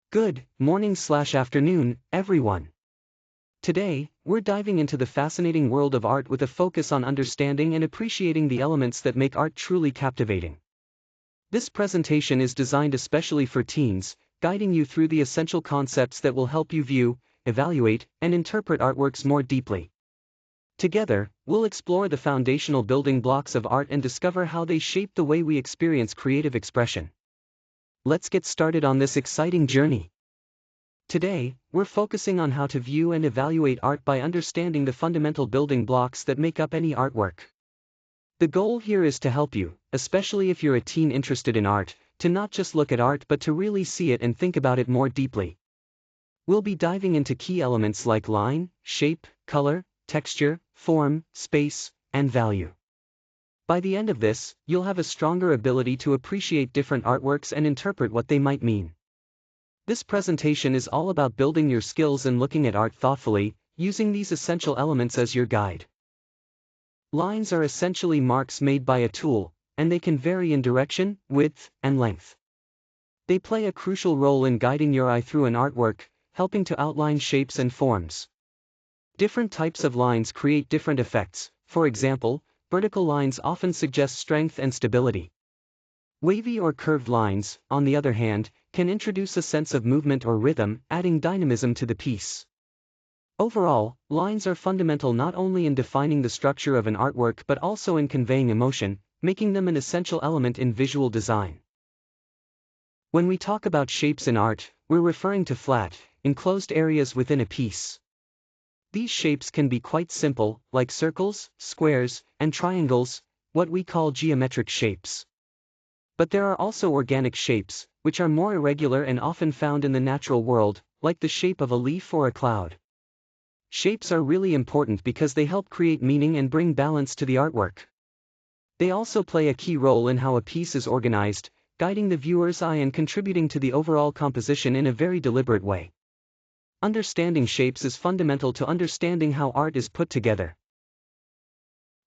Good morning/afternoon, everyone. Today, we're diving into the fascinating world of art with a focus on understanding and appreciating the elements that make art truly captivating. This presentation is designed especially for teens, guiding you through the essential concepts that will help you view, evaluate, and interpret artworks more deeply. Together, we'll explore the foundational building blocks of art and discover how they shape the way we experience creative expression. Let's get started on this exciting journey. Today, we're focusing on how to view and evaluate art by understanding the fundamental building blocks that make up any artwork. The goal here is to help you, especially if you're a teen interested in art, to not just look at art but to really see it and think about it more deeply. We'll be diving into key elements like line, shape, color, texture, form, space, and value. By the end of this, you'll have a stronger ability to appreciate different artworks and interpret what they might mean. This presentation is all about building your skills and looking at art thoughtfully, using these essential elements as your guide. Lines are essentially marks made by a tool, and they can vary in direction, width, and length. They play a crucial role in guiding your eye through an artwork, helping to outline shapes and forms. Different types of lines create different effects. For example, vertical lines often suggest strength and stability. Wavy or curved lines, on the other hand, can introduce a sense of movement or rhythm, adding dynamism to the piece. Overall, lines are fundamental not only in defining the structure of an artwork but also in conveying emotion, making them an essential element in visual design. When we talk about shapes in art, we're referring to flat, enclosed areas within a piece. These shapes can be quite simple, like circles, squares, and triangles, what we call geometric shapes. But there are also organic shapes, which are more irregular and often found in the natural world, like the shape of a leaf or a cloud. Shapes are really important because they help create meaning and bring balance to the artwork. They also play a key role in how a piece is organized, guiding the viewer's eye and contributing to the overall composition in a very deliberate way. Understanding shapes is fundamental to understanding how art is put together.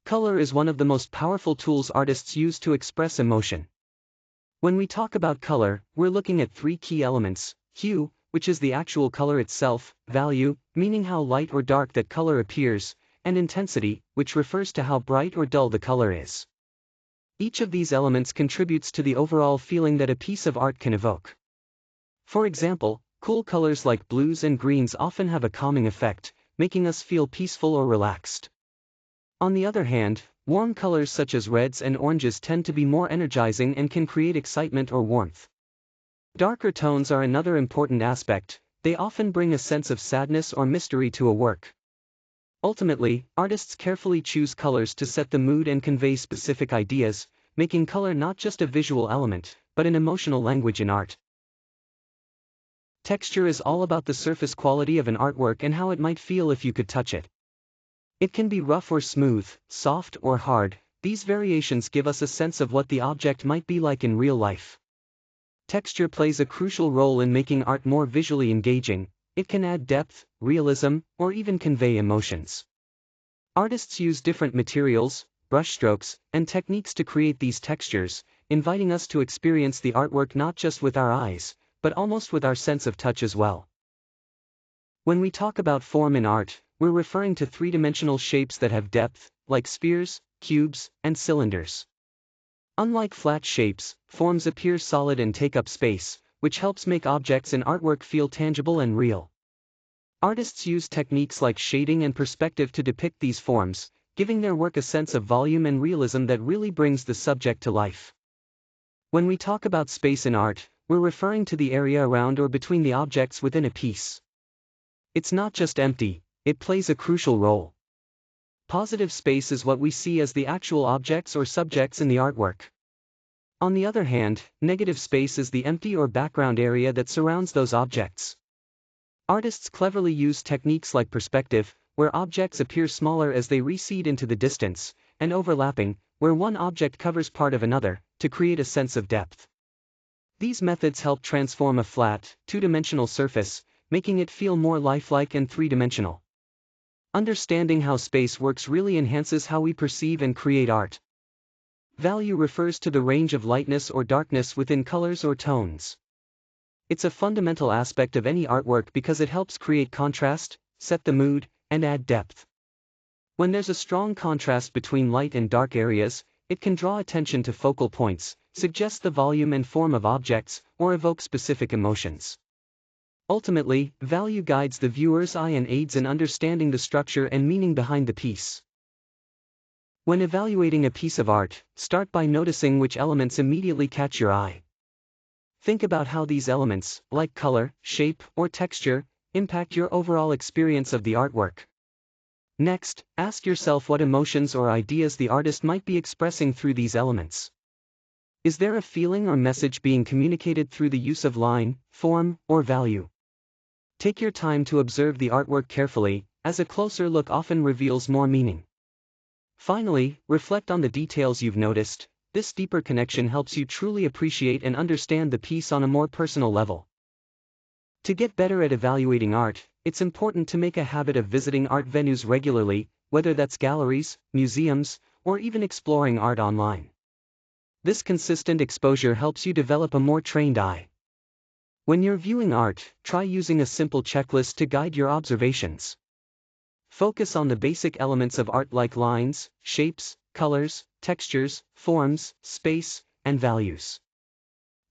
Color is one of the most powerful tools artists use to express emotion. When we talk about color, we're looking at three key elements: hue, which is the actual color itself; value, meaning how light or dark that color appears; and intensity, which refers to how bright or dull the color is. Each of these elements contributes to the overall feeling that a piece of art can evoke. For example, cool colors like blues and greens often have a calming effect, making us feel peaceful or relaxed. On the other hand, warm colors such as reds and oranges tend to be more energizing and can create excitement or warmth. Darker tones are another important aspect. They often bring a sense of sadness or mystery to a work. Ultimately, artists carefully choose colors to set the mood and convey specific ideas, making color not just a visual element, but an emotional language in art. Texture is all about the surface quality of an artwork and how it might feel if you could touch it. It can be rough or smooth, soft or hard. These variations give us a sense of what the object might be like in real life. Texture plays a crucial role in making art more visually engaging. It can add depth, realism, or even convey emotions. Artists use different materials, brushstrokes, and techniques to create these textures, inviting us to experience the artwork not just with our eyes, but almost with our sense of touch as well. When we talk about form in art, we're referring to three-dimensional shapes that have depth, like spheres, cubes, and cylinders. Unlike flat shapes, forms appear solid and take up space, which helps make objects in artwork feel tangible and real. Artists use techniques like shading and perspective to depict these forms, giving their work a sense of volume and realism that really brings the subject to life. When we talk about space in art, we're referring to the area around or between the objects within a piece. It's not just empty, it plays a crucial role. Positive space is what we see as the actual objects or subjects in the artwork. On the other hand, negative space is the empty or background area that surrounds those objects. Artists cleverly use techniques like perspective, where objects appear smaller as they recede into the distance, and overlapping, where one object covers part of another, to create a sense of depth. These methods help transform a flat, two-dimensional surface, making it feel more lifelike and three-dimensional. Understanding how space works really enhances how we perceive and create art. Value refers to the range of lightness or darkness within colors or tones. It's a fundamental aspect of any artwork because it helps create contrast, set the mood, and add depth. When there's a strong contrast between light and dark areas, it can draw attention to focal points, suggest the volume and form of objects, or evoke specific emotions. Ultimately, value guides the viewer's eye and aids in understanding the structure and meaning behind the piece. When evaluating a piece of art, start by noticing which elements immediately catch your eye. Think about how these elements, like color, shape, or texture, impact your overall experience of the artwork. Next, ask yourself what emotions or ideas the artist might be expressing through these elements. Is there a feeling or message being communicated through the use of line, form, or value? Take your time to observe the artwork carefully, as a closer look often reveals more meaning. Finally, reflect on the details you've noticed. This deeper connection helps you truly appreciate and understand the piece on a more personal level. To get better at evaluating art, it's important to make a habit of visiting art venues regularly, whether that's galleries, museums, or even exploring art online. This consistent exposure helps you develop a more trained eye. When you're viewing art, try using a simple checklist to guide your observations. Focus on the basic elements of art like lines, shapes, colors, textures, forms, space, and values.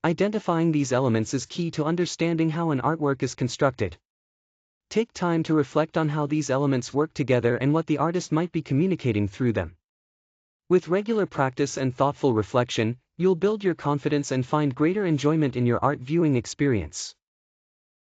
Identifying these elements is key to understanding how an artwork is constructed. Take time to reflect on how these elements work together and what the artist might be communicating through them. With regular practice and thoughtful reflection, you'll build your confidence and find greater enjoyment in your art viewing experience.